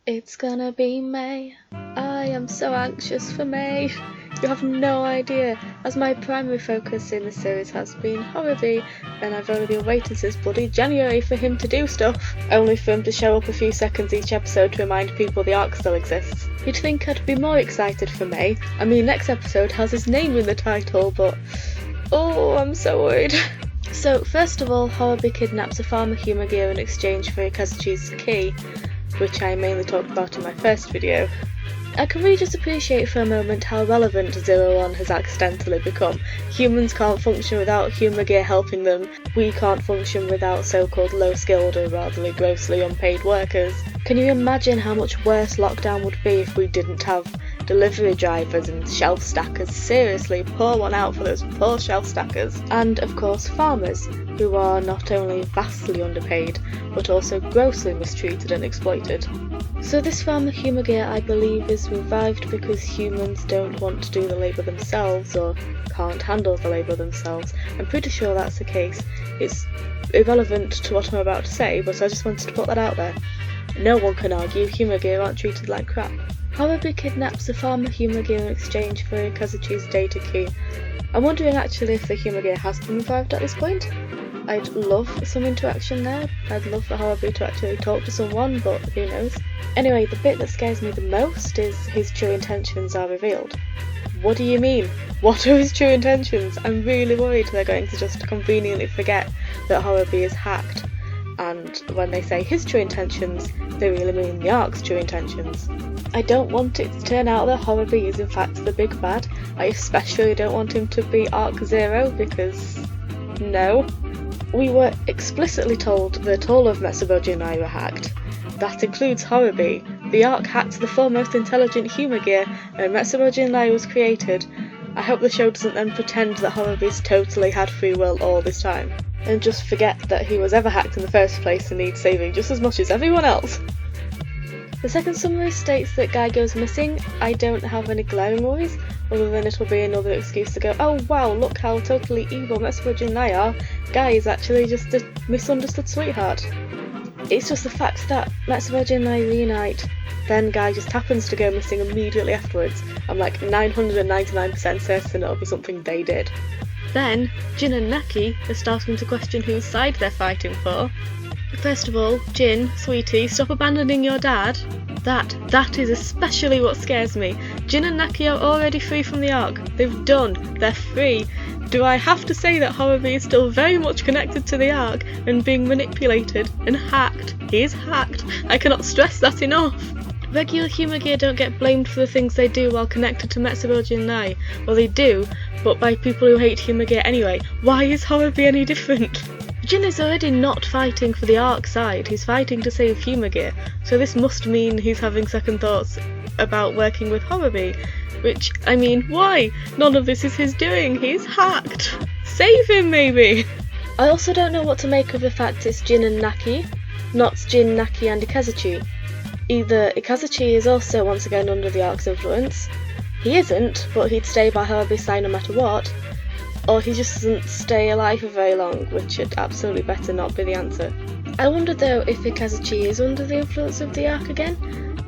It's gonna be May. I am so anxious for May. You have no idea, as my primary focus in the series has been Horribee, and I've only been waiting since bloody January for him to do stuff, only for him to show up a few seconds each episode to remind people the arc still exists. You'd think I'd be more excited for May. I mean, next episode has his name in the title, but oh, I'm so worried. So, first of all, Horribee kidnaps a farmer Humagear in exchange for Ikazuchi's key, which I mainly talked about in my first video. I can really just appreciate for a moment how relevant 01 has accidentally become. Humans can't function without Humagear helping them. We can't function without so-called low-skilled or rather grossly unpaid workers. Can you imagine how much worse lockdown would be if we didn't have delivery drivers and shelf stackers? Seriously, pour one out for those poor shelf stackers. And of course farmers, who are not only vastly underpaid, but also grossly mistreated and exploited. So this farmer Humagear, I believe, is revived because humans don't want to do the labour themselves or can't handle the labour themselves. I'm pretty sure that's the case. It's irrelevant to what I'm about to say, but I just wanted to put that out there. No one can argue Humagear aren't treated like crap. Horribee kidnaps the farmer Humagear in exchange for Ikazuchi's data key. I'm wondering actually if the Humagear has been revived at this point. I'd love some interaction there. I'd love for Horribee to actually talk to someone, but who knows. Anyway, the bit that scares me the most is his true intentions are revealed. What do you mean? What are his true intentions? I'm really worried they're going to just conveniently forget that Horribee is hacked. And when they say his true intentions, they really mean the arc's true intentions. I don't want it to turn out that Horribee is in fact the big bad. I especially don't want him to be Arc 0 because no. We were explicitly told that all of Metsubo Jinrai were hacked. That includes Horribee. The Arc hacked the foremost intelligent Humagear, and Metsubo Jinrai was created. I hope the show doesn't then pretend that Horribee's totally had free will all this time, and just forget that he was ever hacked in the first place and needs saving just as much as everyone else. The second summary states that Guy goes missing. I don't have any glaring worries, other than it'll be another excuse to go, oh wow, look how totally evil Metsubo Jinrai are. Guy is actually just a misunderstood sweetheart. It's just the fact that Metsubo Jinrai reunite, then Guy just happens to go missing immediately afterwards. I'm like 999% certain it'll be something they did. Then, Jin and Naki are starting to question whose side they're fighting for. First of all, Jin, sweetie, stop abandoning your dad. That is especially what scares me. Jin and Naki are already free from the Arc. They're free. Do I have to say that Horribee is still very much connected to the Arc and being manipulated and hacked? He is hacked. I cannot stress that enough. Regular Humagear don't get blamed for the things they do while connected to Metsubo Jinrai. Well, they do, but by people who hate Humagear anyway. Why is Horribee any different? Jin is already not fighting for the Arc side, he's fighting to save Humagear, so this must mean he's having second thoughts about working with Horribee. Which, I mean, why? None of this is his doing, he's hacked! Save him, maybe! I also don't know what to make of the fact it's Jin and Naki, not Jin, Naki and Ikazuchi. Either Ikazuchi is also once again under the Arc's influence, he isn't, but he'd stay by Horribee's side no matter what, or he just doesn't stay alive for very long, which had absolutely better not be the answer. I wonder though if Ikazuchi is under the influence of the Arc again,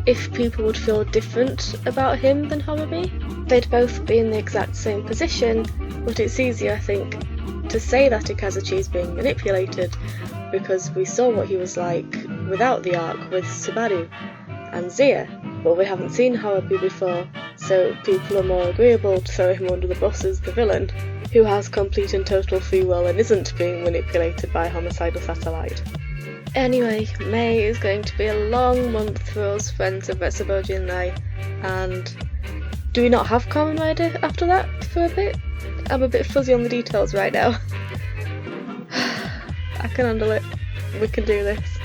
if people would feel different about him than Horribee. They'd both be in the exact same position, but it's easier, I think, to say that Ikazuchi is being manipulated, because we saw what he was like without the Arc with Subaru and Zia, but we haven't seen Horribee before, so people are more agreeable to throw him under the bus as the villain, who has complete and total free will and isn't being manipulated by a homicidal satellite. Anyway, May is going to be a long month for us friends of Metsubo Jinrai, and do we not have Kamen Rider after that for a bit? I'm a bit fuzzy on the details right now. I can handle it. We can do this.